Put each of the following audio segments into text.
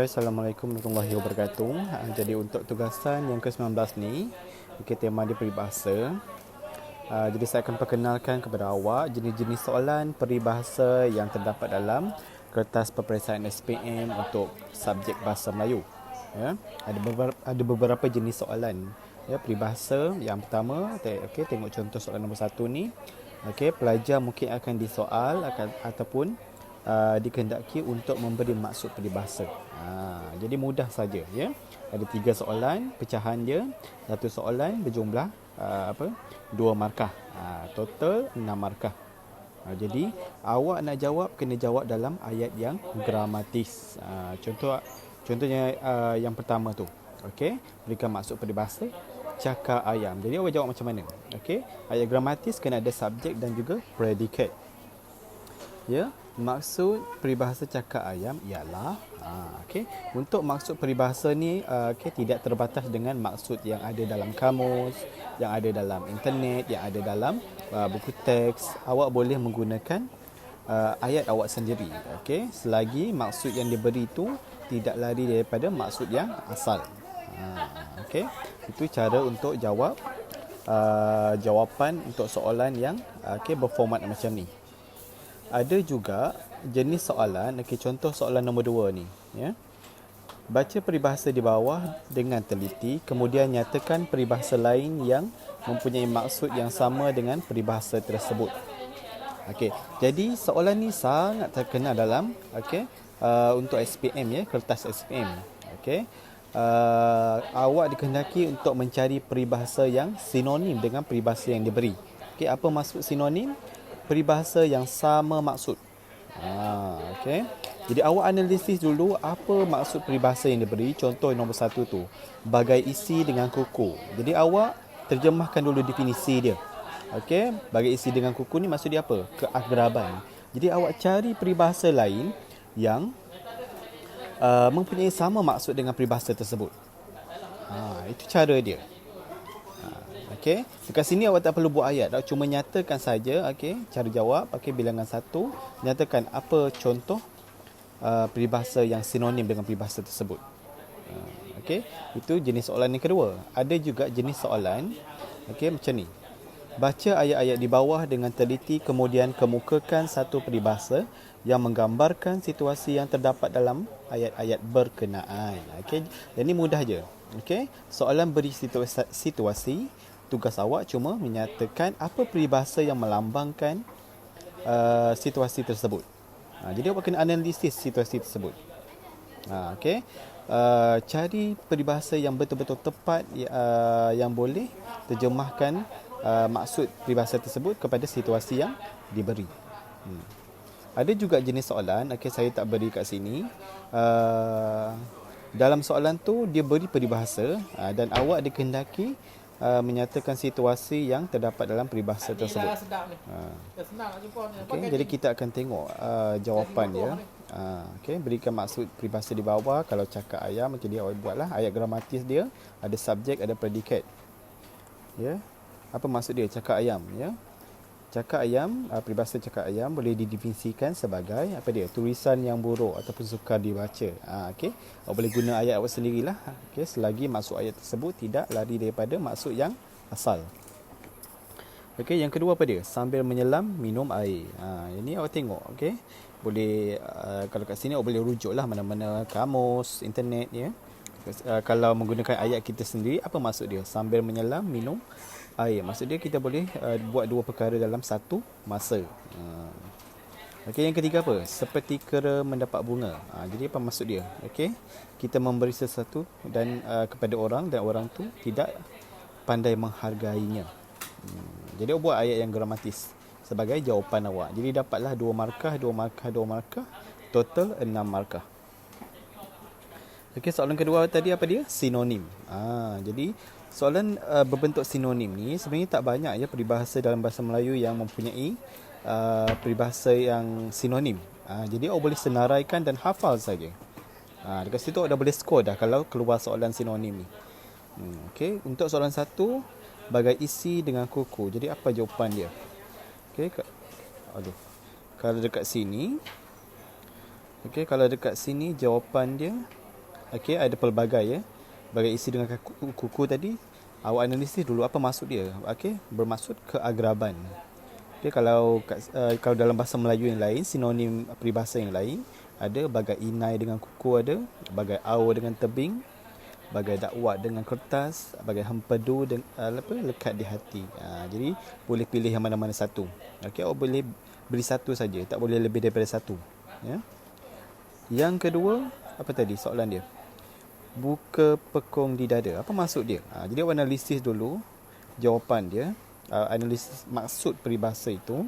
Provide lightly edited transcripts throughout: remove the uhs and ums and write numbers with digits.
Hai, Assalamualaikum warahmatullahi wabarakatuh. Jadi untuk tugasan yang ke-19 ni, tema dia peribahasa. Jadi saya akan perkenalkan kepada awak jenis-jenis soalan peribahasa yang terdapat dalam kertas peperiksaan SPM untuk subjek Bahasa Melayu. Ya, ada beberapa jenis soalan. Ya, peribahasa yang pertama, tengok contoh soalan nombor 1 ni. Pelajar mungkin akan disoal ataupun dikehendaki untuk memberi maksud peribahasa. Jadi mudah saja, ya. Ada 3 soalan, pecahan dia. Satu soalan berjumlah 2 markah. Total 6 markah. Jadi awak nak jawab kena jawab dalam ayat yang gramatis. Contohnya yang pertama tu. Berikan maksud peribahasa cakar ayam. Jadi awak jawab macam mana? Ayat gramatis kena ada subjek dan juga predikat. Ya, maksud peribahasa cakar ayam ialah untuk maksud peribahasa ni tidak terbatas dengan maksud yang ada dalam kamus, yang ada dalam internet, yang ada dalam buku teks. Awak boleh menggunakan ayat awak sendiri, selagi maksud yang diberi itu tidak lari daripada maksud yang asal. Itu cara untuk jawab jawapan untuk soalan yang berformat macam ni. Ada juga jenis soalan, contoh soalan nombor 2 ni, ya. Baca peribahasa di bawah dengan teliti, kemudian nyatakan peribahasa lain yang mempunyai maksud yang sama dengan peribahasa tersebut. Jadi soalan ni sangat terkenal dalam untuk SPM, ya, kertas SPM. Awak dikehendaki untuk mencari peribahasa yang sinonim dengan peribahasa yang diberi. Apa maksud sinonim? Peribahasa yang sama maksud. Jadi awak analisis dulu apa maksud peribahasa yang diberi. Contoh nombor 1 tu, bagai isi dengan kuku. Jadi awak terjemahkan dulu definisi dia. Bagai isi dengan kuku ni maksud dia apa? Keakraban. Jadi awak cari peribahasa lain yang mempunyai sama maksud dengan peribahasa tersebut. Itu cara dia. Dekat sini awak tak perlu buat ayat, awak cuma nyatakan saja, cara jawab, bilangan 1, nyatakan apa contoh peribahasa yang sinonim dengan peribahasa tersebut. Itu jenis soalan yang kedua. Ada juga jenis soalan macam ni. Baca ayat-ayat di bawah dengan teliti, kemudian kemukakan satu peribahasa yang menggambarkan situasi yang terdapat dalam ayat-ayat berkenaan. Jadi mudah je. Soalan beri situasi. Tugas awak cuma menyatakan apa peribahasa yang melambangkan situasi tersebut. Jadi awak kena analisis situasi tersebut. Cari peribahasa yang betul-betul tepat, yang boleh terjemahkan maksud peribahasa tersebut kepada situasi yang diberi. Ada juga jenis soalan, saya tak beri kat sini. Dalam soalan tu dia beri peribahasa dan awak dikehendaki menyatakan situasi yang terdapat dalam peribahasa tersebut. Jadi kita akan tengok jawapan dia. Berikan maksud peribahasa di bawah. Kalau cakar ayam, macam dia awak buatlah ayat gramatis dia, ada subjek, ada predikat. Ya. Apa maksud dia? Cakar ayam, ya. Cakar ayam, peribahasa cakar ayam boleh didefinisikan sebagai tulisan yang buruk ataupun sukar dibaca. Awak boleh guna ayat awak sendirilah. Selagi maksud ayat tersebut tidak lari daripada maksud yang asal. Yang kedua apa dia? Sambil menyelam minum air. Ini awak tengok, boleh kalau kat sini awak boleh rujuklah mana-mana kamus, internet, ya. Kalau menggunakan ayat kita sendiri, apa maksud dia? Sambil menyelam minum air. Maksud dia kita boleh buat 2 perkara dalam satu masa. Yang ketiga apa? Seperti kera mendapat bunga. Jadi apa maksud dia? Kita memberi sesuatu dan kepada orang dan orang tu tidak pandai menghargainya. Jadi awak buat ayat yang gramatis sebagai jawapan awak. Jadi dapatlah 2 markah, 2 markah, 2 markah, total 6 markah. Soalan kedua tadi apa dia? Sinonim. Jadi soalan berbentuk sinonim ni sebenarnya tak banyak ya peribahasa dalam bahasa Melayu yang mempunyai peribahasa yang sinonim. Jadi awak boleh senaraikan dan hafal saja. Dekat situ awak dah boleh skor dah kalau keluar soalan sinonim ni. Untuk soalan 1, bagai isi dengan kuku. Jadi apa jawapan dia? Kalau dekat sini, kalau dekat sini jawapan dia Okey, ada pelbagai ya. Bagai isi dengan kuku tadi, awak analisis dulu apa maksud dia. Okey, bermaksud keagraban. Okey, kalau dalam bahasa Melayu yang lain, sinonim peribahasa yang lain, ada bagai inai dengan kuku ada, bagai au dengan tebing, bagai dakwat dengan kertas, bagai hempedu lekat di hati. Jadi boleh pilih yang mana-mana satu. Okey, awak boleh beri satu saja, tak boleh lebih daripada satu. Ya. Yang kedua, apa tadi soalan dia? Buka pekong di dada. Apa maksud dia? Jadi awak analisis dulu jawapan dia, analisis maksud peribahasa itu.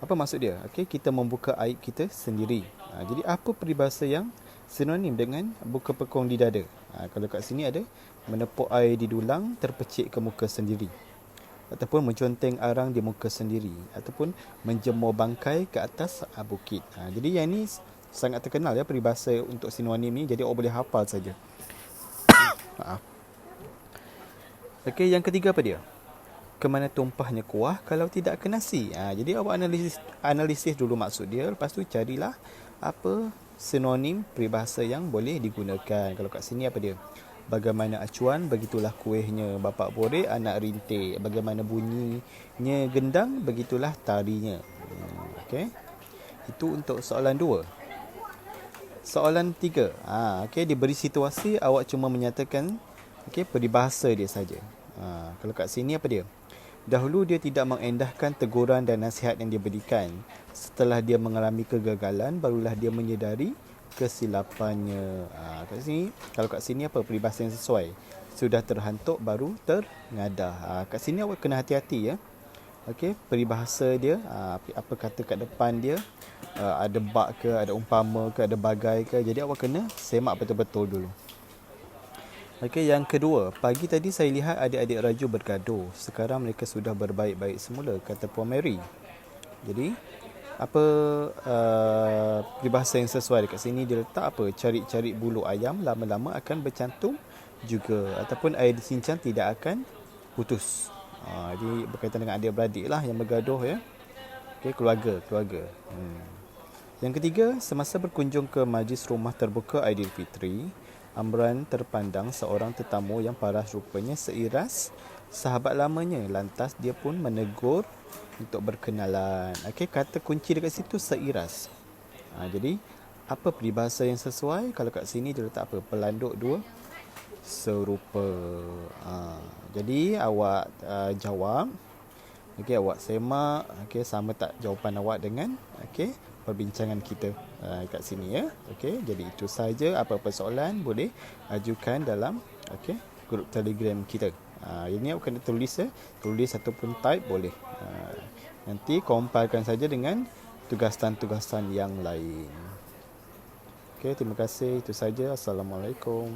Apa maksud dia? Okey, kita membuka aib kita sendiri. Jadi apa peribahasa yang sinonim dengan buka pekong di dada? Kalau kat sini ada menepuk air di dulang, terpecik ke muka sendiri, ataupun menconteng arang di muka sendiri, ataupun menjemur bangkai ke atas bukit. Jadi yang ni sangat terkenal ya peribahasa untuk sinonim ni, jadi awak boleh hafal saja. Maaf. Okey, yang ketiga apa dia? Kemana tumpahnya kuah kalau tidak ke nasi. Jadi awak analisis dulu maksud dia, lepas tu carilah apa sinonim peribahasa yang boleh digunakan. Kalau kat sini apa dia? Bagaimana acuan, begitulah kuihnya. Bapak borek, anak rintik. Bagaimana bunyinya gendang, begitulah tarinya. Okey. Itu untuk soalan 2. Soalan 3. Okey, diberi situasi, awak cuma menyatakan peribahasa dia saja. Kalau kat sini apa dia? Dahulu dia tidak mengendahkan teguran dan nasihat yang diberikan. Setelah dia mengalami kegagalan, barulah dia menyedari kesilapannya. Kalau kat sini apa peribahasa yang sesuai? Sudah terhantuk baru terngadah. Kat sini awak kena hati-hati ya. Okey, peribahasa dia, apa kata kat depan dia, ada bak ke, ada umpama ke, ada bagai ke. Jadi awak kena semak betul-betul dulu. Okey, yang kedua, pagi tadi saya lihat adik-adik Raju bergaduh. Sekarang mereka sudah berbaik-baik semula, kata Puan Mary. Jadi, apa peribahasa yang sesuai dekat sini? Dia letak apa? Cari-cari bulu ayam, lama-lama akan bercantum juga. Ataupun air dicincang tidak akan putus. Jadi, berkaitan dengan adik-beradik lah yang bergaduh ya. Okey, keluarga. Yang ketiga, semasa berkunjung ke majlis rumah terbuka Aidilfitri, Amran terpandang seorang tetamu yang paras rupanya seiras sahabat lamanya. Lantas dia pun menegur untuk berkenalan. Okey, kata kunci dekat situ seiras. Jadi apa peribahasa yang sesuai? Kalau kat sini dia letak apa? Pelanduk dua serupa. Jadi awak jawab. Okey, awak semak. Okey, sama tak jawapan awak dengan perbincangan kita kat sini ya. Okey, jadi itu saja. Apa-apa soalan boleh ajukan dalam grup Telegram kita. Ini awak kena tulis ya. Tulis ataupun type boleh. Nanti compilkan saja dengan tugasan-tugasan yang lain. Okey, terima kasih. Itu saja. Assalamualaikum.